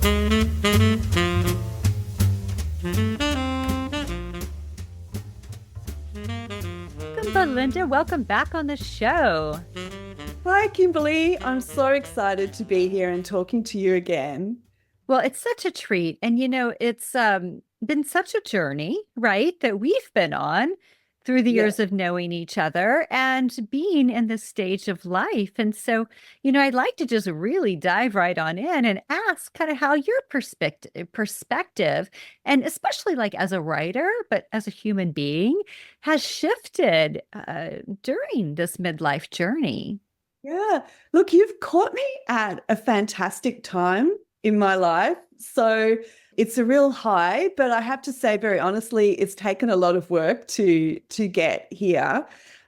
Welcome, Belinda. Welcome back on the show. Hi, Kimberly. I'm so excited to be here and talking to you again. Well, it's such a treat. And it's been such a journey, right, that we've been on through the Yeah. years of knowing each other and being in this stage of life. And so, I'd like to just really dive right on in and ask kind of how your perspective, and especially like as a writer, but as a human being, has shifted during this midlife journey. Yeah. Look, you've caught me at a fantastic time in my life. So it's a real high, but I have to say very honestly, it's taken a lot of work to get here.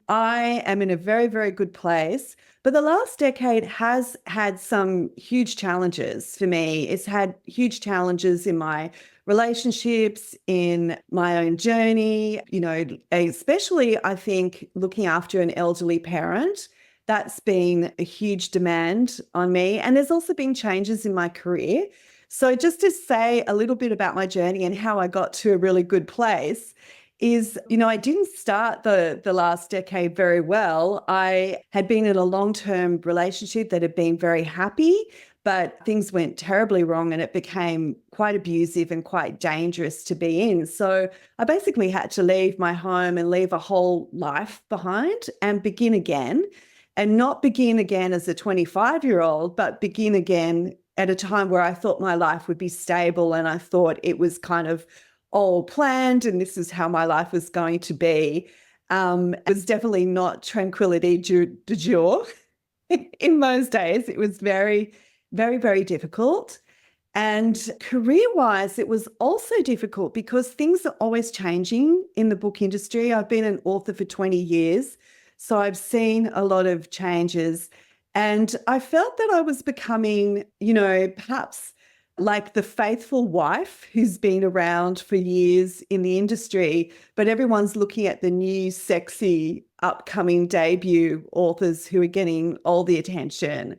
I am in a very, very good place. But the last decade has had some huge challenges for me. It's had huge challenges in my relationships, in my own journey, especially I think looking after an elderly parent. That's been a huge demand on me. And there's also been changes in my career. So, just to say a little bit about my journey and how I got to a really good place is, I didn't start the last decade very well. I had been in a long-term relationship that had been very happy, but things went terribly wrong and it became quite abusive and quite dangerous to be in. So I basically had to leave my home and leave a whole life behind and begin again, and not begin again as a 25-year-old, but begin again at a time where I thought my life would be stable and I thought it was kind of all planned and this is how my life was going to be. It was definitely not tranquility du jour. In those days, it was very, very, very difficult. And career-wise, it was also difficult because things are always changing in the book industry. I've been an author for 20 years, so I've seen a lot of changes. And I felt that I was becoming, perhaps like the faithful wife who's been around for years in the industry, but everyone's looking at the new, sexy, upcoming debut authors who are getting all the attention.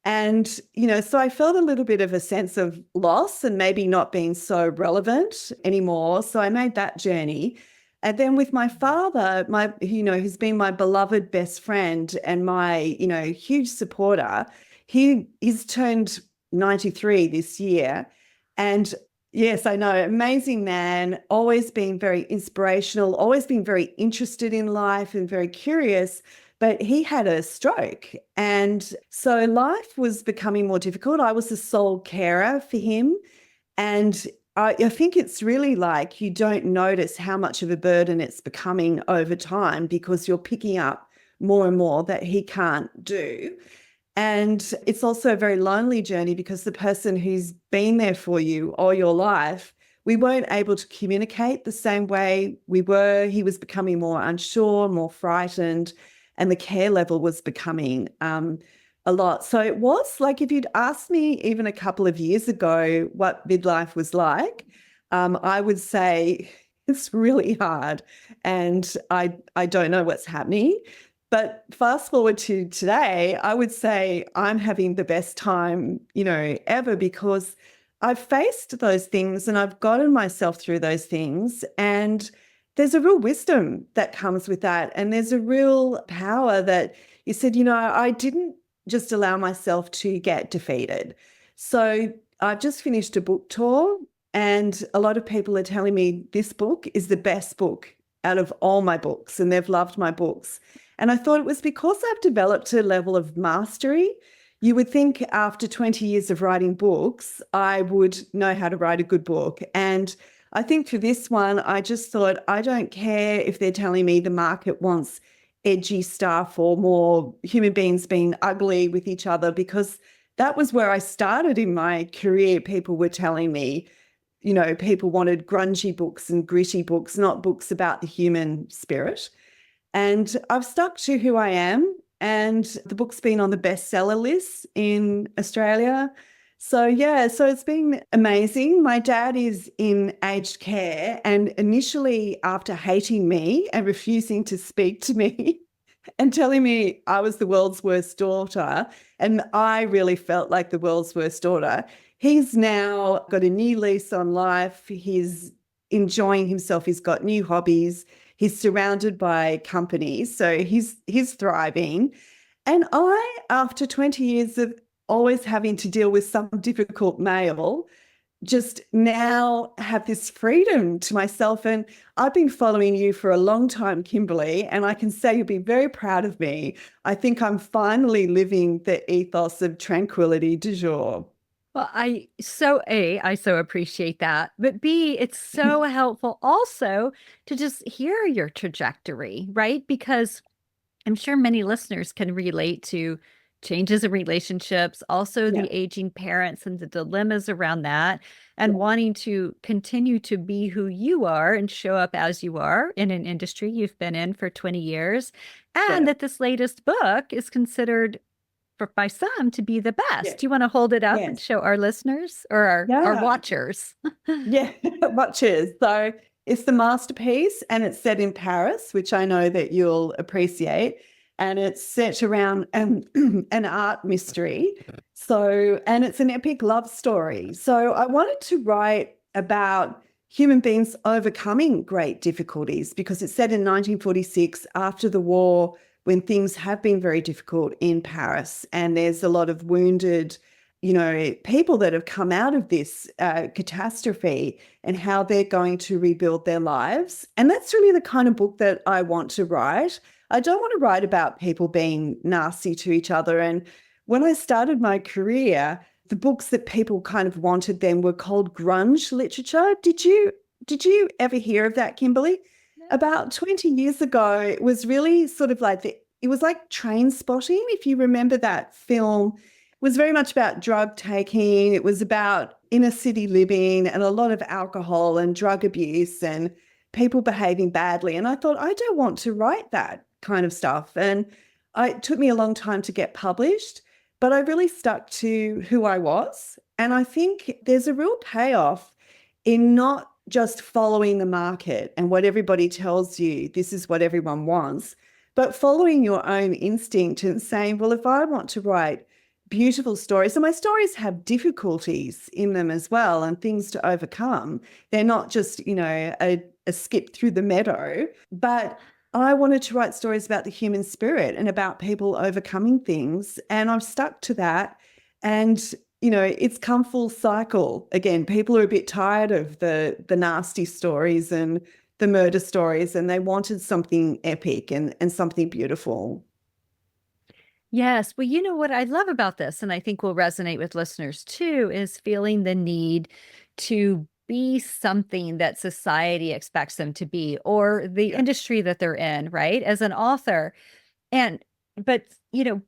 And, so I felt a little bit of a sense of loss and maybe not being so relevant anymore. So I made that journey. And then with my father, who's been my beloved best friend and my, huge supporter, he's turned 93 this year. And yes, I know, amazing man, always been very inspirational, always been very interested in life and very curious. But he had a stroke. And so life was becoming more difficult. I was the sole carer for him. And I think it's really like you don't notice how much of a burden it's becoming over time because you're picking up more and more that he can't do. And it's also a very lonely journey because the person who's been there for you all your life, we weren't able to communicate the same way we were. He was becoming more unsure, more frightened, and the care level was becoming a lot. So it was like if you'd asked me even a couple of years ago what midlife was like, I would say it's really hard and I don't know what's happening. But fast forward to today, I would say I'm having the best time, ever because I've faced those things and I've gotten myself through those things. And there's a real wisdom that comes with that. And there's a real power that you said, I didn't just allow myself to get defeated. So I've just finished a book tour and a lot of people are telling me this book is the best book out of all my books and they've loved my books. And I thought it was because I've developed a level of mastery. You would think after 20 years of writing books, I would know how to write a good book. And I think for this one, I just thought, I don't care if they're telling me the market wants edgy stuff or more human beings being ugly with each other, because that was where I started in my career. People were telling me, people wanted grungy books and gritty books, not books about the human spirit. And I've stuck to who I am. And the book's been on the bestseller list in Australia. So, yeah, so it's been amazing. My dad is in aged care. And initially, after hating me and refusing to speak to me, and telling me I was the world's worst daughter. And I really felt like the world's worst daughter. He's now got a new lease on life. He's enjoying himself. He's got new hobbies. He's surrounded by companies. So he's thriving. And I, after 20 years of always having to deal with some difficult male, just now have this freedom to myself. And I've been following you for a long time, Kimberly, and I can say you'll be very proud of me. I think I'm finally living the ethos of tranquility du jour. Well, I so appreciate that. But B, it's so helpful also to just hear your trajectory, right? Because I'm sure many listeners can relate to changes in relationships, also Yeah, the aging parents and the dilemmas around that, and yeah, wanting to continue to be who you are and show up as you are in an industry you've been in for 20 years. And yeah, that this latest book is considered by some to be the yeah, best. Do you want to hold it up and yes, show our listeners or our yeah, watchers? yeah, watches. So it's the masterpiece and it's set in Paris, which I know that you'll appreciate. And it's set around an art mystery. So, and it's an epic love story. So I wanted to write about human beings overcoming great difficulties because it's set in 1946 after the war when things have been very difficult in Paris. And there's a lot of wounded, people that have come out of this catastrophe and how they're going to rebuild their lives. And that's really the kind of book that I want to write. I don't want to write about people being nasty to each other. And when I started my career, the books that people kind of wanted then were called grunge literature. Did you ever hear of that, Kimberly? About 20 years ago, it was really sort of like it was like Train Spotting, if you remember that film. It was very much about drug taking. It was about inner city living and a lot of alcohol and drug abuse and people behaving badly. And I thought, I don't want to write that kind of stuff. And it took me a long time to get published, but I really stuck to who I was. And I think there's a real payoff in not just following the market and what everybody tells you, this is what everyone wants, but following your own instinct and saying, well, if I want to write beautiful stories, and my stories have difficulties in them as well and things to overcome, they're not just, a skip through the meadow, but I wanted to write stories about the human spirit and about people overcoming things. And I've stuck to that. And it's come full cycle. Again, people are a bit tired of the nasty stories and the murder stories, and they wanted something epic and something beautiful. Yes. Well, you know what I love about this, and I think will resonate with listeners too, is feeling the need to be something that society expects them to be or the Yeah. industry that they're in, right? As an author. And, but,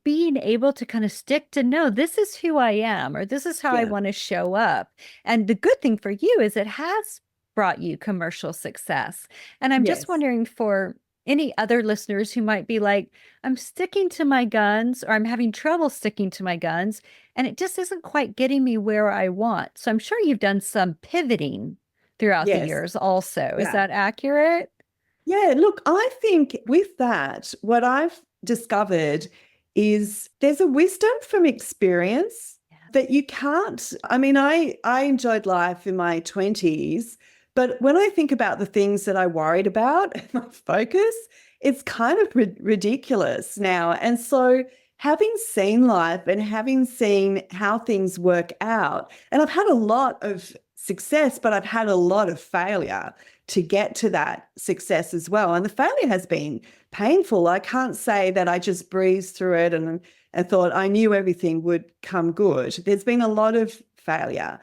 being able to kind of stick to, no, this is who I am, or this is how I Yeah. want to show up. And the good thing for you is it has brought you commercial success. And I'm just Yes. wondering for any other listeners who might be like, I'm sticking to my guns, or I'm having trouble sticking to my guns, and it just isn't quite getting me where I want. So I'm sure you've done some pivoting throughout the Yes. years also. Is Yeah. that accurate? Yeah. Look, I think with that, what I've discovered is there's a wisdom from experience that you can't. I mean, I enjoyed life in my 20s, but when I think about the things that I worried about, my focus, it's kind of ridiculous now. And so having seen life and having seen how things work out, and I've had a lot of success, but I've had a lot of failure to get to that success as well. And the failure has been painful. I can't say that I just breezed through it and thought I knew everything would come good. There's been a lot of failure.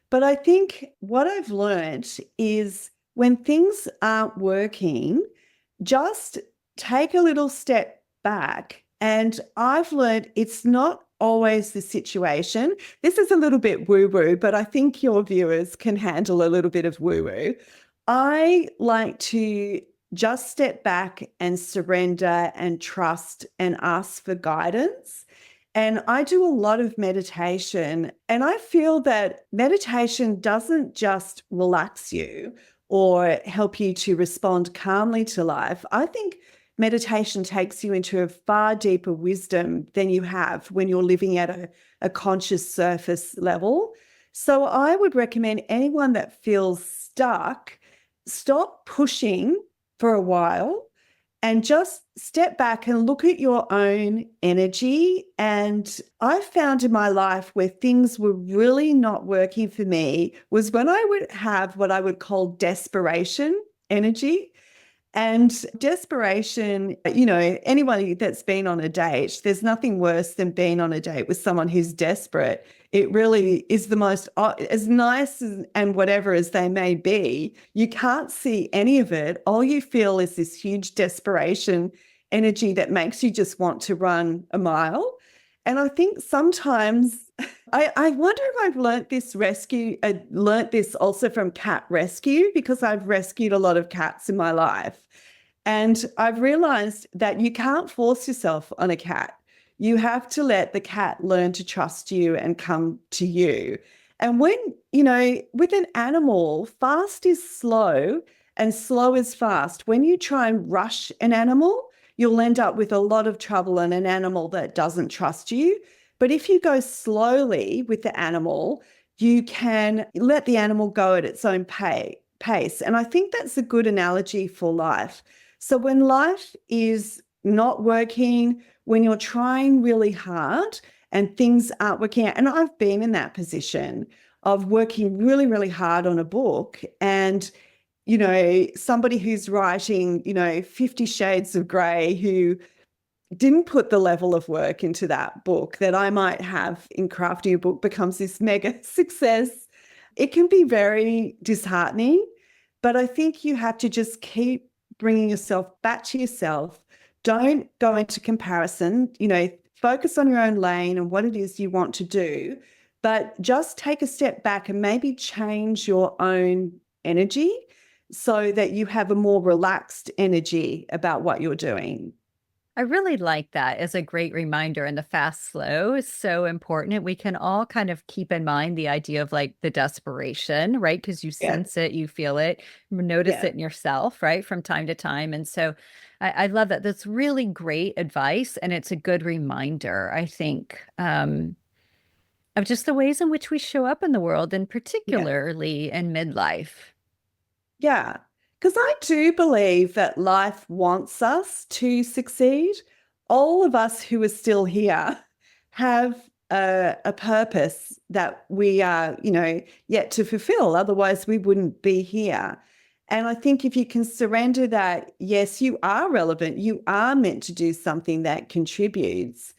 But I think what I've learned is when things aren't working, just take a little step back. And I've learned it's not always the situation. This is a little bit woo woo, but I think your viewers can handle a little bit of woo woo. I like to just step back and surrender and trust and ask for guidance. And I do a lot of meditation, and I feel that meditation doesn't just relax you or help you to respond calmly to life. I think meditation takes you into a far deeper wisdom than you have when you're living at a conscious surface level. So I would recommend anyone that feels stuck, stop pushing for a while and just step back and look at your own energy. And I found in my life where things were really not working for me was when I would have what I would call desperation energy. And desperation, anybody that's been on a date, there's nothing worse than being on a date with someone who's desperate. It really is the most, as nice and whatever as they may be, you can't see any of it. All you feel is this huge desperation energy that makes you just want to run a mile. And I think sometimes I wonder if I've learnt this also from cat rescue, because I've rescued a lot of cats in my life. And I've realized that you can't force yourself on a cat. You have to let the cat learn to trust you and come to you. And with an animal, fast is slow and slow is fast. When you try and rush an animal, you'll end up with a lot of trouble and an animal that doesn't trust you. But if you go slowly with the animal, you can let the animal go at its own pace. And I think that's a good analogy for life. So when life is not working, when you're trying really hard and things aren't working out, and I've been in that position of working really, really hard on a book and somebody who's writing, 50 Shades of Grey, who didn't put the level of work into that book that I might have in crafting a book, becomes this mega success. It can be very disheartening, but I think you have to just keep bringing yourself back to yourself. Don't go into comparison, focus on your own lane and what it is you want to do, but just take a step back and maybe change your own energy so that you have a more relaxed energy about what you're doing. I really like that as a great reminder. And the fast slow is so important. We can all kind of keep in mind the idea of like the desperation, right? Because you Yeah. sense it, you feel it, notice Yeah. it in yourself, right? From time to time. And so I love that. That's really great advice. And it's a good reminder, I think, of just the ways in which we show up in the world, and Yeah. particularly in midlife. Yeah. Because I do believe that life wants us to succeed. All of us who are still here have a purpose that we are, yet to fulfill. Otherwise, we wouldn't be here. And I think if you can surrender that, yes, you are relevant, you are meant to do something that contributes,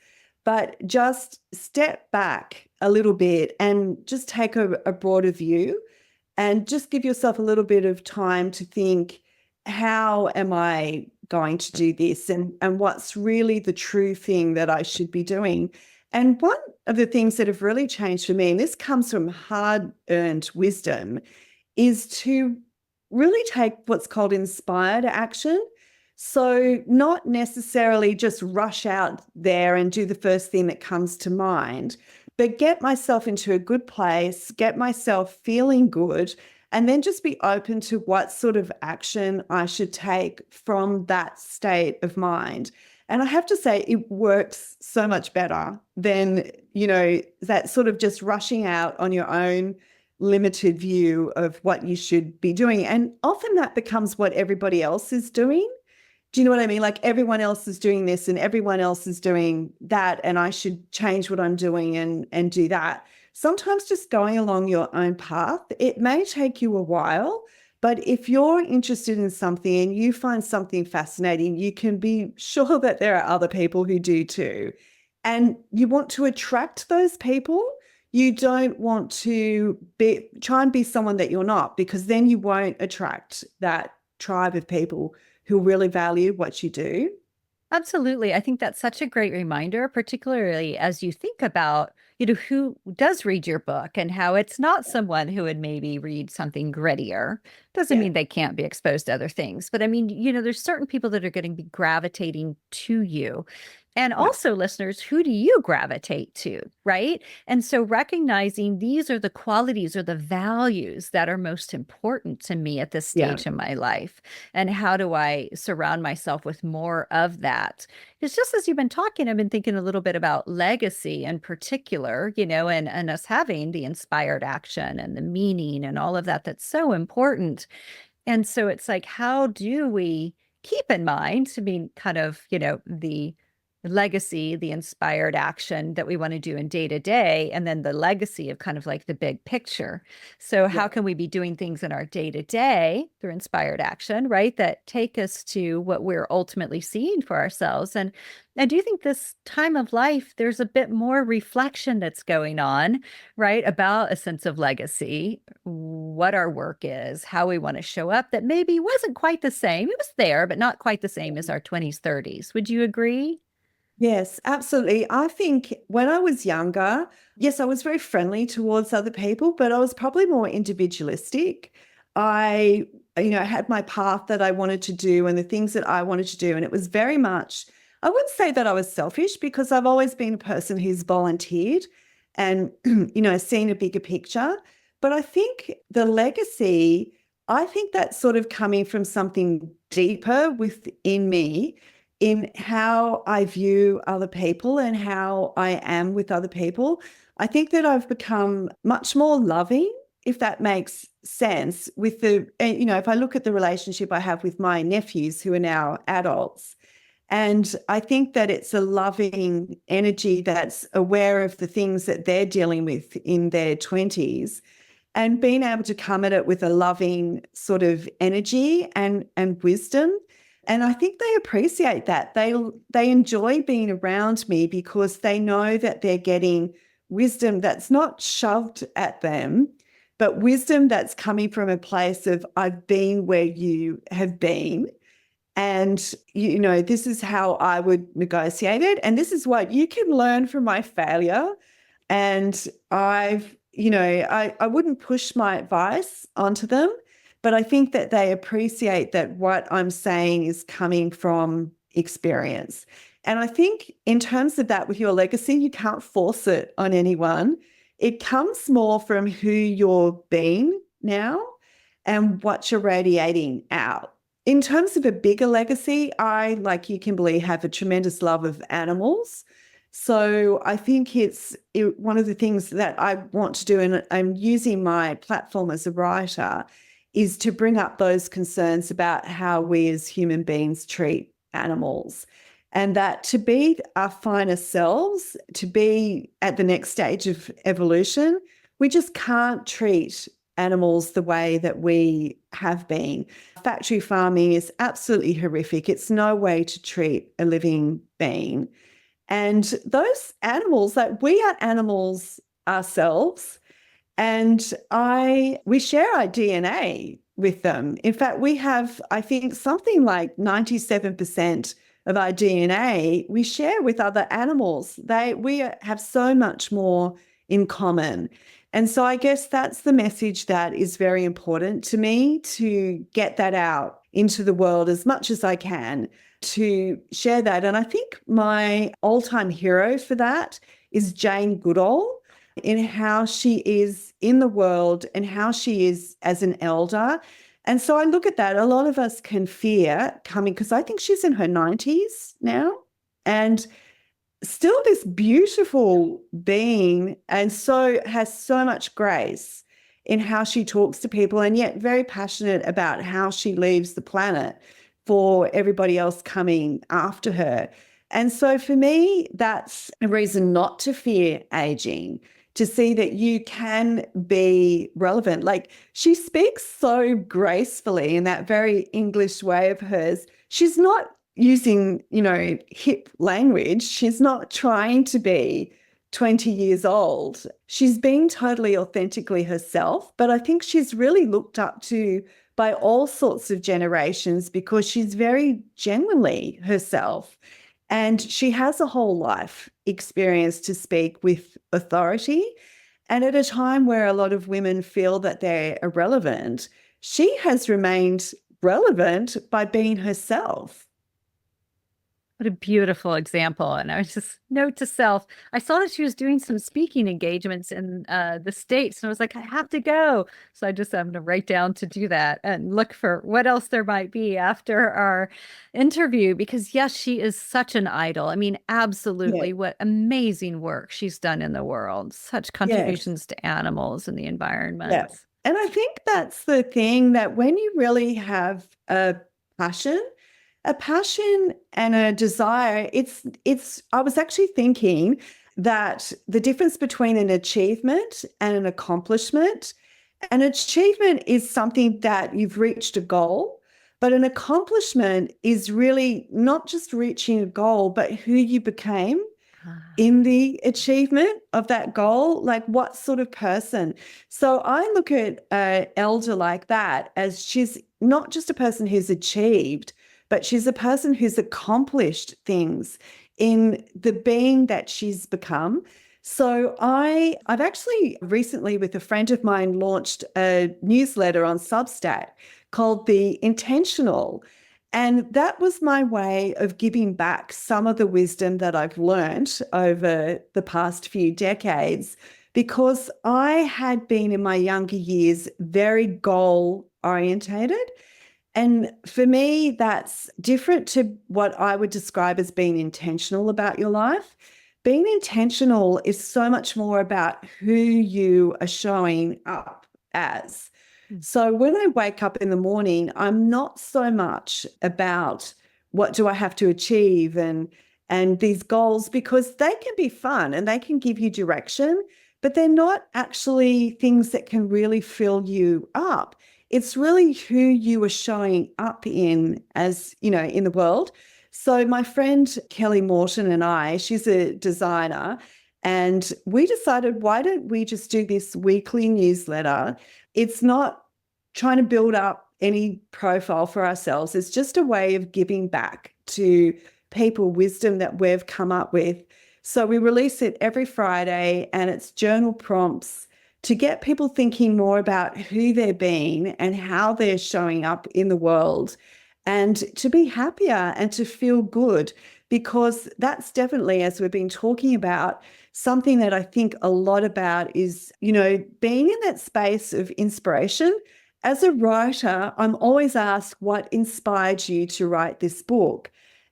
but just step back a little bit and just take a broader view and just give yourself a little bit of time to think, how am I going to do this? And what's really the true thing that I should be doing? And one of the things that have really changed for me, and this comes from hard-earned wisdom, is to really take what's called inspired action. So not necessarily just rush out there and do the first thing that comes to mind, but get myself into a good place, get myself feeling good, and then just be open to what sort of action I should take from that state of mind. And I have to say, it works so much better than, that sort of just rushing out on your own limited view of what you should be doing. And often that becomes what everybody else is doing. Do you know what I mean? Like everyone else is doing this and everyone else is doing that, and I should change what I'm doing and do that. Sometimes just going along your own path, it may take you a while, but if you're interested in something and you find something fascinating, you can be sure that there are other people who do too. And you want to attract those people. You don't want to try and be someone that you're not, because then you won't attract that tribe of people who really value what you do. Absolutely. I think that's such a great reminder, particularly as you think about, who does read your book and how it's not someone who would maybe read something grittier, Doesn't Yeah. mean they can't be exposed to other things, but I mean, there's certain people that are going to be gravitating to you. And Yeah. also, listeners, who do you gravitate to, right? And so recognizing these are the qualities or the values that are most important to me at this Yeah. stage in my life. And how do I surround myself with more of that? It's just as you've been talking, I've been thinking a little bit about legacy in particular, and us having the inspired action and the meaning and all of that that's so important. And so it's like, how do we keep in mind, I mean, kind of, the legacy, the inspired action that we want to do in day to day, and then the legacy of kind of like the big picture. So, Yeah. how can we be doing things in our day to day through inspired action, right? That take us to what we're ultimately seeing for ourselves. And I do think this time of life, there's a bit more reflection that's going on, right? About a sense of legacy, what our work is, how we want to show up, that maybe wasn't quite the same. It was there, but not quite the same as our 20s, 30s. Would you agree? Yes, absolutely. I think when I was younger, yes, I was very friendly towards other people, but I was probably more individualistic. I, had my path that I wanted to do and the things that I wanted to do. And it was very much, I wouldn't say that I was selfish because I've always been a person who's volunteered and, seen a bigger picture. But I think the legacy, I think that's sort of coming from something deeper within me in how I view other people and how I am with other people. I think that I've become much more loving, if that makes sense, if I look at the relationship I have with my nephews who are now adults. And I think that it's a loving energy that's aware of the things that they're dealing with in their 20s and being able to come at it with a loving sort of energy and wisdom. And I think they appreciate that. They enjoy being around me because they know that they're getting wisdom that's not shoved at them, but wisdom that's coming from a place of I've been where you have been. And, this is how I would negotiate it. And this is what you can learn from my failure. And I wouldn't push my advice onto them, but I think that they appreciate that what I'm saying is coming from experience. And I think in terms of that with your legacy, you can't force it on anyone. It comes more from who you're being now and what you're radiating out. In terms of a bigger legacy, I, like you, Kimberly, have a tremendous love of animals. So I think one of the things that I want to do, and I'm using my platform as a writer, is to bring up those concerns about how we as human beings treat animals. And that to be our finer selves, to be at the next stage of evolution, we just can't treat animals the way that we have been. Factory farming is absolutely horrific. It's no way to treat a living being. And those animals, like we are animals ourselves, and we share our DNA with them. In fact, we have, I think, something like 97% of our DNA we share with other animals. We have so much more in common. And so I guess that's the message that is very important to me, to get that out into the world as much as I can, to share that. And I think my all-time hero for that is Jane Goodall, in how she is in the world and how she is as an elder. And so I look at that. A lot of us can fear coming, because I think she's in her 90s now and still this beautiful being, and so has so much grace in how she talks to people, and yet very passionate about how she leaves the planet for everybody else coming after her. And so for me, that's a reason not to fear aging, to see that you can be relevant. Like, she speaks so gracefully in that very English way of hers. She's not using, hip language. She's not trying to be 20 years old. She's being totally authentically herself, but I think she's really looked up to by all sorts of generations because she's very genuinely herself. And she has a whole life experience to speak with authority. And at a time where a lot of women feel that they're irrelevant, she has remained relevant by being herself. What a beautiful example. And I was just note to self. I saw that she was doing some speaking engagements in the States, and I was like, I have to go. So I just I'm gonna write down to do that and look for what else there might be after our interview, because yes, she is such an idol. I mean, Yeah. absolutely what amazing work she's done in the world, such Yes. contributions to animals and the Yeah. environment. And I think that's the thing, that when you really have passion, a passion and a desire, I was actually thinking that the difference between an achievement and an accomplishment, an achievement is something that you've reached a goal, but an accomplishment is really not just reaching a goal, but who you became in the achievement of that goal, like what sort of person. So I look at an elder like that as she's not just a person who's achieved, but she's a person who's accomplished things in the being that she's become. So I've actually recently, with a friend of mine, launched a newsletter on Substack called The Intentional. And that was my way of giving back some of the wisdom that I've learned over the past few decades, because I had been in my younger years very goal orientated. And for me, that's different to what I would describe as being intentional about your life. Being intentional is so much more about who you are showing up as. So when I wake up in the morning, I'm not so much about what do I have to achieve and these goals, because they can be fun and they can give you direction, but they're not actually things that can really fill you up. It's really who you are showing up in, as you know, in the world. So my friend Kelly Morton and I, she's a designer, and we decided, why don't we just do this weekly newsletter? It's not trying to build up any profile for ourselves. It's just a way of giving back to people wisdom that we've come up with. So we release it every Friday, and it's journal prompts to get people thinking more about who they're being and how they're showing up in the world, and to be happier and to feel good, because that's definitely, as we've been talking about, something that I think a lot about is, you know, being in that space of inspiration. As a writer, I'm always asked, what inspired you to write this book?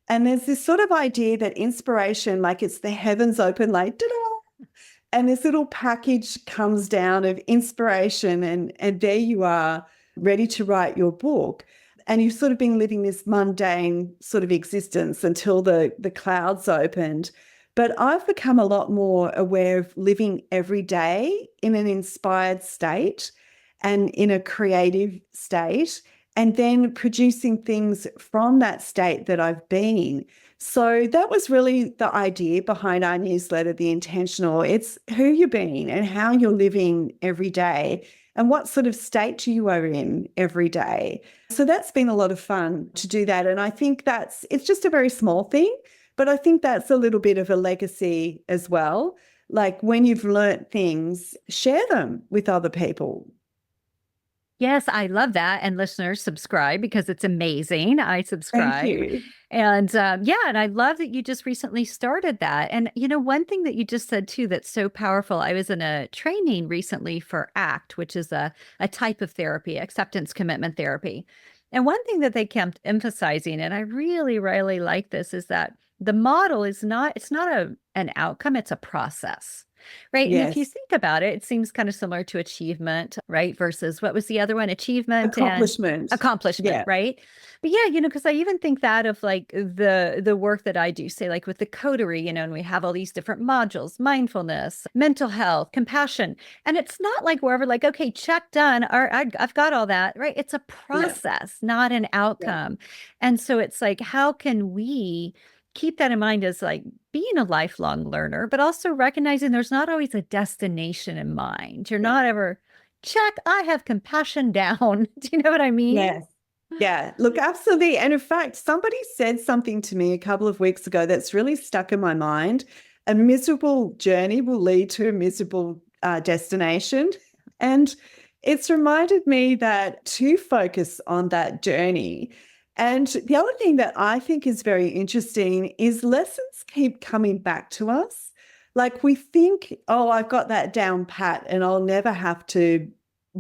And there's this sort of idea that inspiration, like it's the heavens open, like, ta-da, and this little package comes down of inspiration, and there you are, ready to write your book. And you've sort of been living this mundane sort of existence until the clouds opened. But I've become a lot more aware of living every day in an inspired state and in a creative state, and then producing things from that state that I've been. So that was really the idea behind our newsletter, The Intentional. It's who you're being and how you're living every day and what sort of state you are in every day. So that's been a lot of fun to do that. And I think it's just a very small thing, but I think that's a little bit of a legacy as well. Like when you've learnt things, share them with other people. Yes, I love that. And listeners, subscribe because it's amazing. I Thank subscribe. you. And yeah, and I love that you just recently started that. And one thing that you just said too that's so powerful. I was in a training recently for ACT, which is a type of therapy, acceptance commitment therapy. And one thing that they kept emphasizing, and I really, really like this, is that the model is not, it's not an outcome, it's a process. Right. And if you Yes. think about it, it seems kind of similar to achievement, right? Versus what was the other one? Achievement and Accomplishment. accomplishment, Yeah. right? But yeah, because I even think that of like the work that I do, say like with the coterie, and we have all these different modules, mindfulness, mental health, compassion. And it's not like wherever like, okay, check done, or I've got all that, right? It's a Yeah. process, not an Yeah. outcome. And so it's like, how can we keep that in mind as like being a lifelong learner, but also recognizing there's not always a destination in mind. You're Yeah. not ever check, I have compassion down. Do you know what I mean? Yes. Yeah. Look, absolutely. And in fact, somebody said something to me a couple of weeks ago that's really stuck in my mind. A miserable journey will lead to a miserable destination. And it's reminded me that to focus on that journey. And the other thing that I think is very interesting is lessons keep coming back to us. Like we think, oh, I've got that down pat and I'll never have to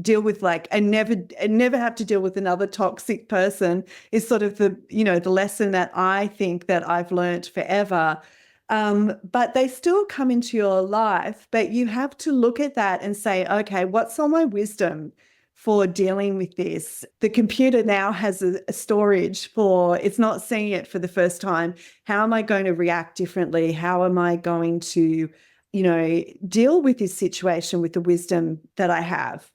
deal with and never have to deal with another toxic person is sort of the lesson that I think that I've learned forever. But they still come into your life, but you have to look at that and say, okay, what's all my wisdom for dealing with this? The computer now has a storage for, it's not seeing it for the first time. How am I going to react differently? How am I going to, deal with this situation with the wisdom that I have?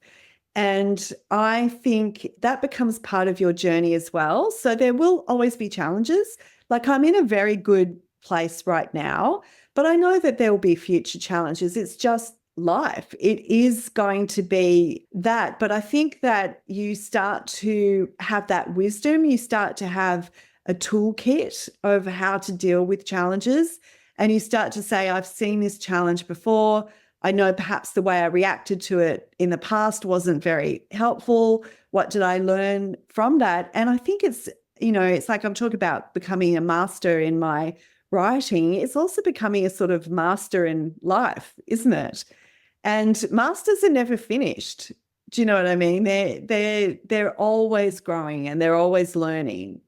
And I think that becomes part of your journey as well. So there will always be challenges. Like I'm in a very good place right now, but I know that there will be future challenges. It's just life. It is going to be that. But I think that you start to have that wisdom, you start to have a toolkit of how to deal with challenges. And you start to say, I've seen this challenge before. I know perhaps the way I reacted to it in the past wasn't very helpful. What did I learn from that? And I think it's like I'm talking about becoming a master in my writing. It's also becoming a sort of master in life, isn't it? And masters are never finished. Do you know what I mean? They're always growing and they're always learning.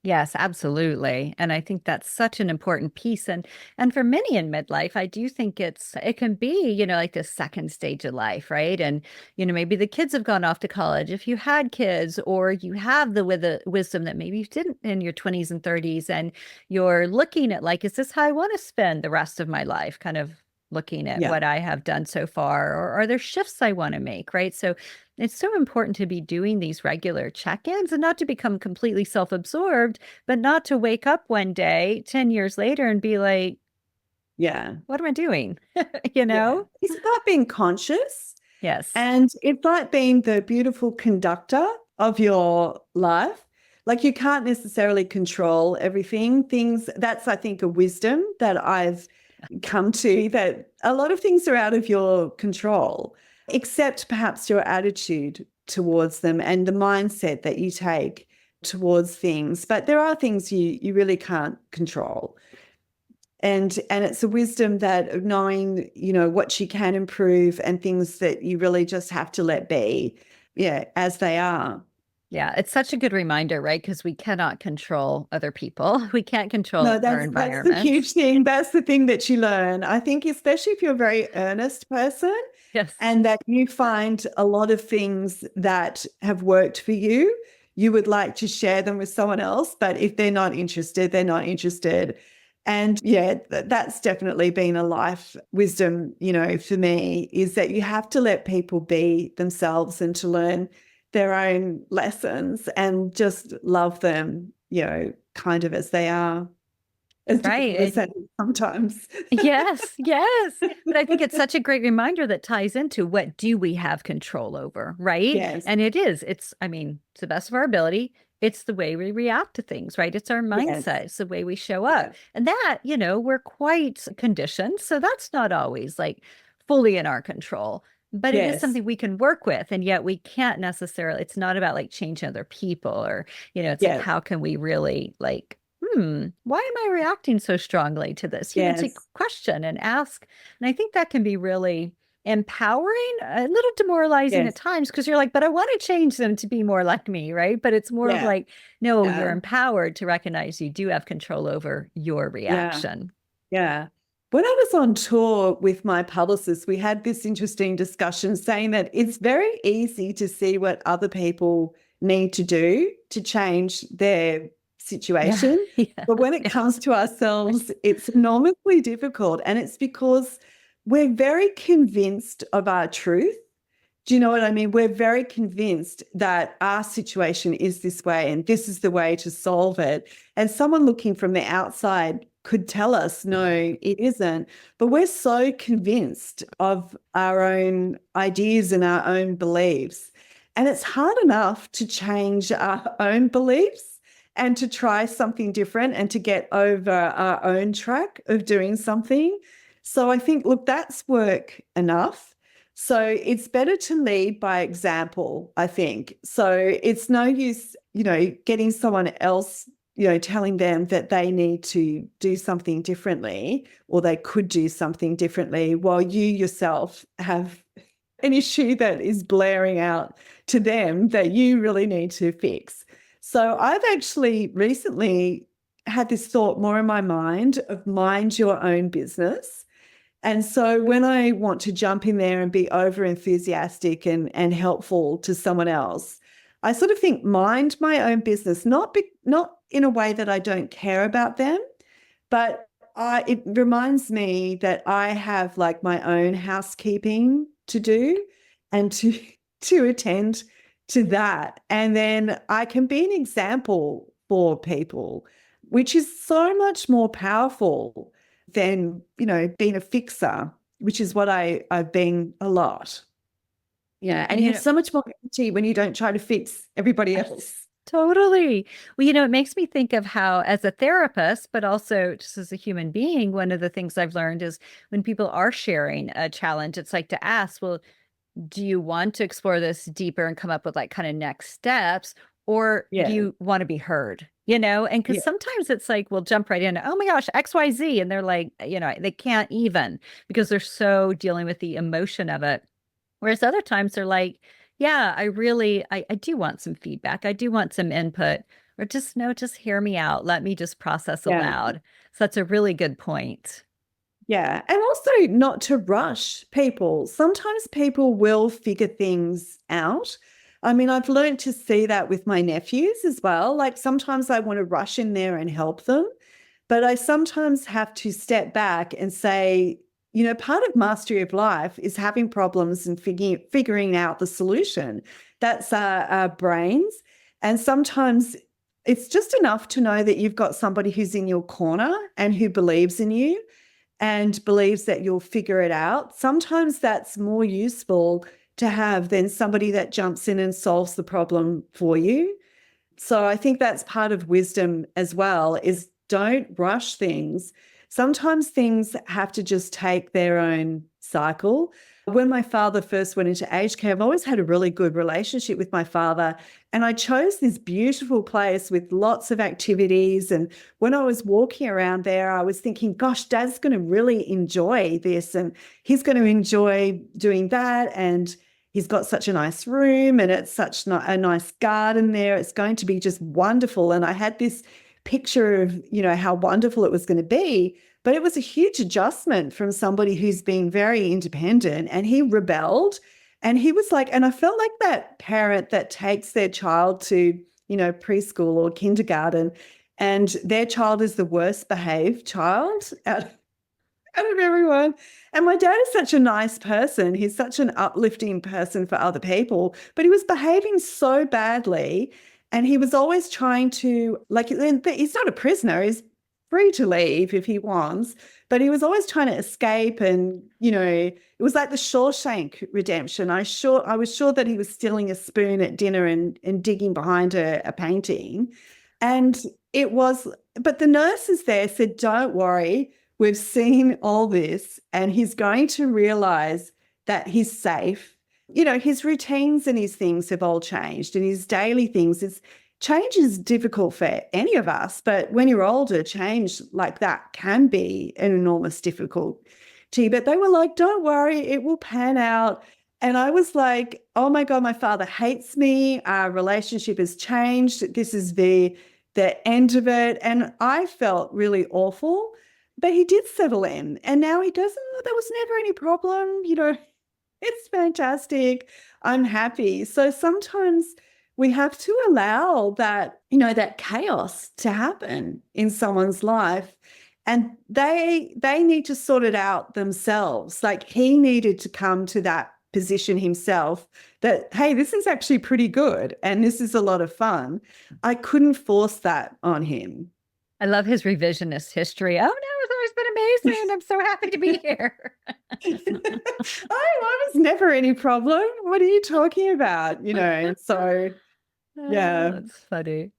Yes, absolutely. And I think that's such an important piece. And for many in midlife, I do think it can be, like the second stage of life, right? And, maybe the kids have gone off to college. If you had kids, or you have the wisdom that maybe you didn't in your 20s and 30s, and you're looking at like, is this how I want to spend the rest of my life? Kind of looking at Yeah. what I have done so far, or are there shifts I want to make, right? So it's so important to be doing these regular check-ins and not to become completely self-absorbed, but not to wake up one day 10 years later and be like, Yeah. what am I doing? You Yeah. know? It's about being conscious. Yes. And it's like being the beautiful conductor of your life. Like you can't necessarily control everything. That's, I think, a wisdom that I've come to, that a lot of things are out of your control, except perhaps your attitude towards them and the mindset that you take towards things. But there are things you really can't control. And it's a wisdom that of knowing, what you can improve and things that you really just have to let be, yeah, as they are. Yeah, it's such a good reminder, right? Because we cannot control other people. We can't No, control our that's the environment. huge thing. That's the thing that you learn. I think, especially if you're a very earnest person Yes. and that you find a lot of things that have worked for you, you would like to share them with someone else. But if they're not interested, they're not interested. And yeah, that's definitely been a life wisdom, for me, is that you have to let people be themselves and to learn their own lessons and just love them, kind of as they are, as difficult as Right. that is sometimes. Yes, yes. But I think it's such a great reminder that ties into what do we have control over, right? Yes, And I mean, to the best of our ability, it's the way we react to things, right? It's our yes, mindset, it's the way we show yeah, up. And that, we're quite conditioned. So that's not always like fully in our control, but it is yes, something we can work with. And yet we can't necessarily, it's not about like changing other people or, it's like, yeah, how can we really like, why am I reacting so strongly to this? To yes, question and ask. And I think that can be really empowering, a little demoralizing at yes, times because you're like, but I want to change them to be more like me, right? But it's more of yeah, like, no, you're yeah, empowered to recognize you do have control over your yeah, reaction. yeah. When I was on tour with my publicist, we had this interesting discussion saying that it's very easy to see what other people need to do to change their Yeah. situation. Yeah. But when it Yeah. comes to ourselves, it's enormously difficult. And it's because we're very convinced of our truth. Do you know what I mean? We're very convinced that our situation is this way and this is the way to solve it. And someone looking from the outside could tell us, no, it isn't. But we're so convinced of our own ideas and our own beliefs. And it's hard enough to change our own beliefs and to try something different and to get over our own track of doing something. So I think, look, that's work enough. So it's better to lead by example, I think. So it's no use, getting someone else, telling them that they need to do something differently or they could do something differently while you yourself have an issue that is blaring out to them that you really need to fix. So I've actually recently had this thought more in my mind of mind your own business. And so when I want to jump in there and be over enthusiastic and helpful to someone else, I sort of think mind my own business, not in a way that I don't care about them, but it reminds me that I have like my own housekeeping to do and to attend to that. And then I can be an example for people, which is so much more powerful than, being a fixer, which is what I've been a lot. Yeah. And you You have know, so much more energy when you don't try to fix everybody else. totally. Well, it makes me think of how, as a therapist, but also just as a human being, one of the things I've learned is when people are sharing a challenge, it's like to ask, well, do you want to explore this deeper and come up with like kind of next steps, or do Yeah. you want to be heard? And because Yeah. sometimes it's like we'll jump right in, oh my gosh, XYZ, and they're like, they can't even because they're so dealing with the emotion of it. Whereas other times they're like, yeah, I do want some feedback. I do want some input, or just no, just hear me out. Let me just process Yeah. aloud. So that's a really good point. Yeah. And also not to rush people. Sometimes people will figure things out. I mean, I've learned to see that with my nephews as well. Like sometimes I want to rush in there and help them, but I sometimes have to step back and say, part of mastery of life is having problems and figuring out the solution. That's our brains. And sometimes it's just enough to know that you've got somebody who's in your corner and who believes in you and believes that you'll figure it out. Sometimes that's more useful to have than somebody that jumps in and solves the problem for you. So I think that's part of wisdom as well, is don't rush things. Sometimes things have to just take their own cycle. When my father first went into aged care, I've always had a really good relationship with my father. And I chose this beautiful place with lots of activities. And when I was walking around there, I was thinking, gosh, Dad's going to really enjoy this. And he's going to enjoy doing that. And he's got such a nice room and it's such a nice garden there. It's going to be just wonderful. And I had this picture of, how wonderful it was going to be. But it was a huge adjustment from somebody who's been very independent, and he rebelled. And he was like, and I felt like that parent that takes their child to, preschool or kindergarten, and their child is the worst behaved child out of everyone. And my dad is such a nice person. He's such an uplifting person for other people, but he was behaving so badly. And he was always trying to, like, he's not a prisoner. He's free to leave if he wants, but he was always trying to escape. And, it was like the Shawshank Redemption. I was sure that he was stealing a spoon at dinner and digging behind a painting. And but the nurses there said, don't worry, we've seen all this, and he's going to realize that he's safe. His routines and his things have all changed, and his daily things change is difficult for any of us, but when you're older, change like that can be an enormous difficulty. But they were like, don't worry, it will pan out. And I was like, oh my God, my father hates me. Our relationship has changed. This is the end of it. And I felt really awful, but he did settle in. And now he doesn't, there was never any problem. It's fantastic. I'm happy. So sometimes we have to allow that, that chaos to happen in someone's life. And they need to sort it out themselves. Like he needed to come to that position himself that, hey, this is actually pretty good and this is a lot of fun. I couldn't force that on him. I love his revisionist history. Oh no, it's always been amazing. I'm so happy to be here. I was never any problem. What are you talking about? So Oh, yeah. that's funny.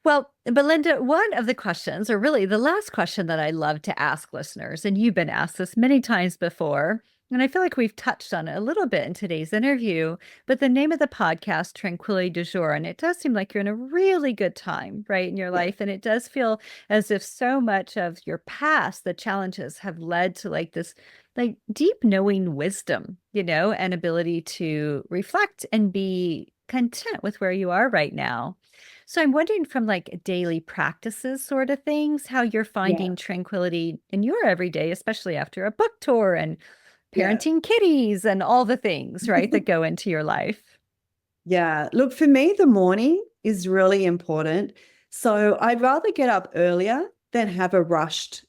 Well, Belinda, one of the questions, or really the last question that I love to ask listeners, and you've been asked this many times before, And I feel like we've touched on it a little bit in today's interview, but the name of the podcast, Tranquility du Jour, and it does seem like you're in a really good time, right, in your Yeah. life. And it does feel as if so much of your past, the challenges have led to like this like deep knowing wisdom, and ability to reflect and be content with where you are right now. So I'm wondering from like daily practices sort of things, how you're Yeah. finding tranquility in your everyday, especially after a book tour and Yeah. parenting kitties and all the things, right, that go into your life. Yeah. Look, for me, the morning is really important. So I'd rather get up earlier than have a rushed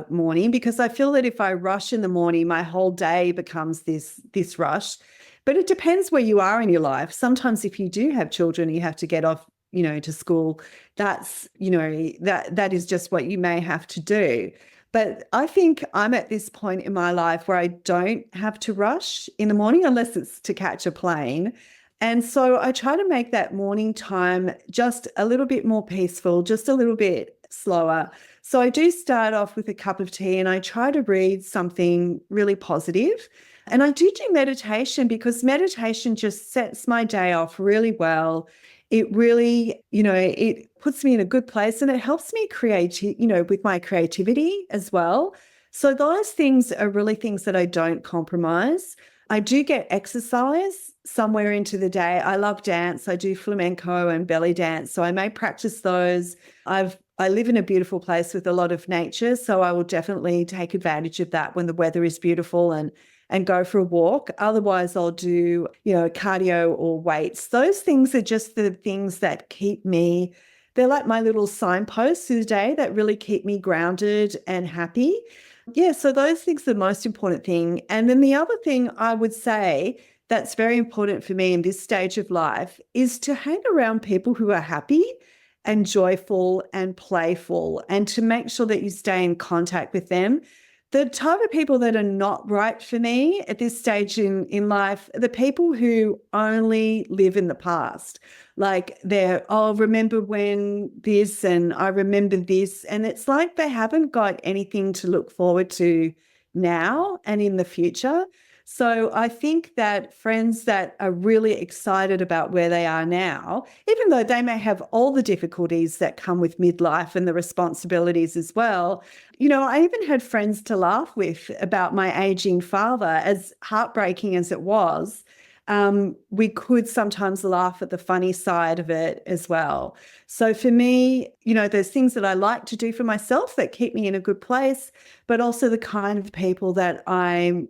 morning, because I feel that if I rush in the morning, my whole day becomes this rush. But it depends where you are in your life. Sometimes if you do have children, you have to get off, to school. That's, that is just what you may have to do. But I think I'm at this point in my life where I don't have to rush in the morning unless it's to catch a plane. And so I try to make that morning time just a little bit more peaceful, just a little bit slower. So I do start off with a cup of tea and I try to read something really positive. And I do meditation, because meditation just sets my day off really well. It really, it puts me in a good place, and it helps me create, with my creativity as well. So those things are really things that I don't compromise. I do get exercise somewhere into the day. I love dance. I do flamenco and belly dance. So I may practice those. I live in a beautiful place with a lot of nature, so I will definitely take advantage of that when the weather is beautiful and go for a walk. Otherwise, I'll do, cardio or weights. Those things are just the things that keep me, they're like my little signposts through the day that really keep me grounded and happy. Yeah, so those things are the most important thing. And then the other thing I would say that's very important for me in this stage of life is to hang around people who are happy and joyful and playful, and to make sure that you stay in contact with them. The type of people that are not right for me at this stage in life are the people who only live in the past. Like remember when this, and I remember this. And it's like they haven't got anything to look forward to now and in the future. So I think that friends that are really excited about where they are now, even though they may have all the difficulties that come with midlife and the responsibilities as well, I even had friends to laugh with about my aging father. As heartbreaking as it was, we could sometimes laugh at the funny side of it as well. So for me, there's things that I like to do for myself that keep me in a good place, but also the kind of people that I'm,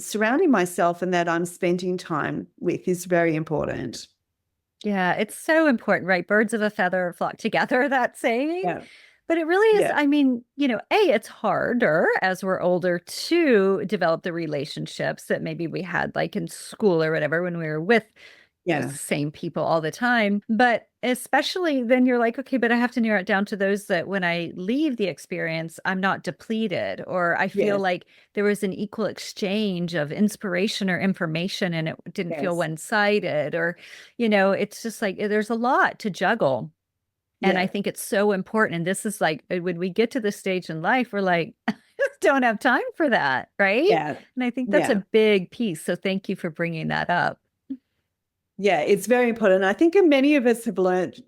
surrounding myself and that I'm spending time with is very important. Yeah, it's so important, right? Birds of a feather flock together, that saying. Yeah. But it really is, Yeah. I mean, A, it's harder as we're older to develop the relationships that maybe we had like in school or whatever when we were with the Yeah. same people all the time. But especially then you're like, okay, but I have to narrow it down to those that when I leave the experience, I'm not depleted, or I feel Yes. like there was an equal exchange of inspiration or information and it didn't feel Yes. one-sided, or, it's just like there's a lot to juggle. And I Yeah. think it's so important. And this is like when we get to this stage in life, we're like, I just don't have time for that. Right. Yeah. And I think that's a Yeah. big piece. So thank you for bringing that up. Yeah, it's very important. I think many of us have learned,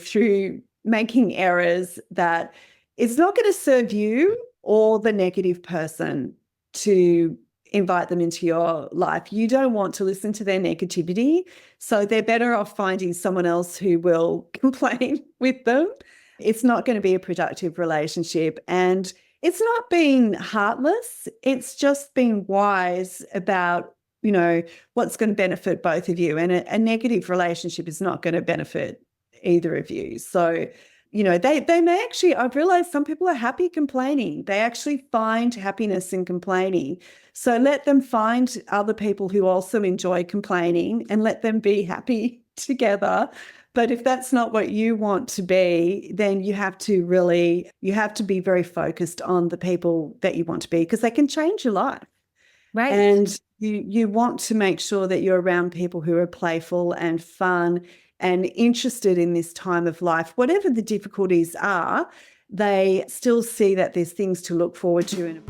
through making errors, that it's not going to serve you or the negative person to invite them into your life. You don't want to listen to their negativity. So they're better off finding someone else who will complain with them. It's not going to be a productive relationship. And it's not being heartless. It's just being wise about, what's going to benefit both of you. And a negative relationship is not going to benefit either of you. So, they may actually, I've realized some people are happy complaining. They actually find happiness in complaining. So let them find other people who also enjoy complaining and let them be happy together. But if that's not what you want to be, then you have to be very focused on the people that you want to be, because they can change your life. Right. And you want to make sure that you're around people who are playful and fun and interested in this time of life. Whatever the difficulties are, they still see that there's things to look forward to.